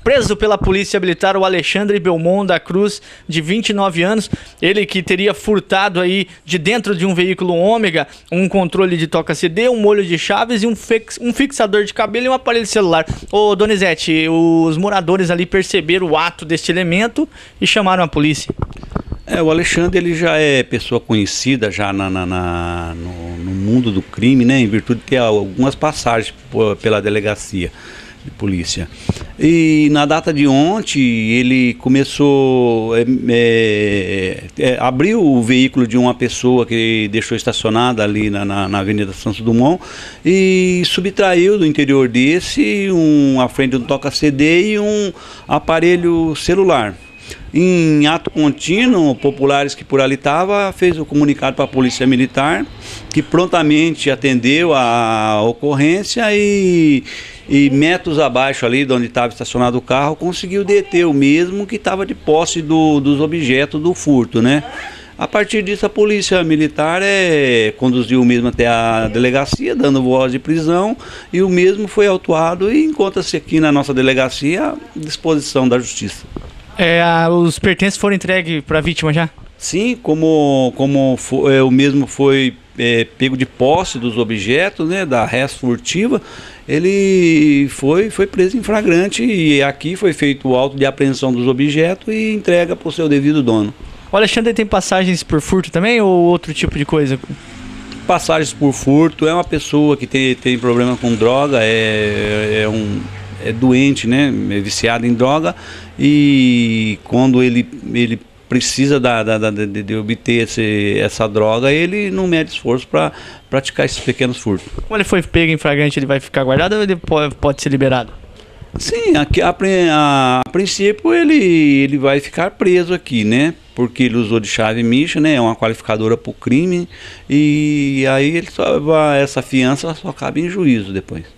Preso pela polícia militar o Alexandre Belmont da Cruz, de 29 anos. Ele que teria furtado aí de dentro de um veículo Ômega um controle de toca-CD, um molho de chaves e um fixador de cabelo e um aparelho celular. Ô Donizete, os moradores ali perceberam o ato deste elemento e chamaram a polícia. O Alexandre ele já é pessoa conhecida já no mundo do crime, né, em virtude de ter algumas passagens pela delegacia de polícia. E na data de ontem ele começou abriu o veículo de uma pessoa que deixou estacionada ali na Avenida Santos Dumont e subtraiu do interior desse a frente de um toca-CD e um aparelho celular. Em ato contínuo, populares que por ali estavam, fez o comunicado para a Polícia Militar, que prontamente atendeu a ocorrência e metros abaixo ali de onde estava estacionado o carro, conseguiu deter o mesmo que estava de posse dos objetos do furto, né? A partir disso, a Polícia Militar conduziu o mesmo até a delegacia, dando voz de prisão, e o mesmo foi autuado e encontra-se aqui na nossa delegacia à disposição da Justiça. Os pertences foram entregues para a vítima já? Sim, como o mesmo foi pego de posse dos objetos, né, da res furtiva, ele foi preso em flagrante e aqui foi feito o auto de apreensão dos objetos e entrega para o seu devido dono. O Alexandre tem passagens por furto também ou outro tipo de coisa? Passagens por furto, é uma pessoa que tem problema com droga, é doente, né, é viciado em droga, e quando ele precisa de obter essa droga, ele não mede esforço para praticar esses pequenos furtos. Como ele foi pego em flagrante, ele vai ficar guardado ou ele pode ser liberado? Sim, a princípio ele vai ficar preso aqui, né? Porque ele usou de chave micha, né? É uma qualificadora para o crime, e aí essa fiança só cabe em juízo depois.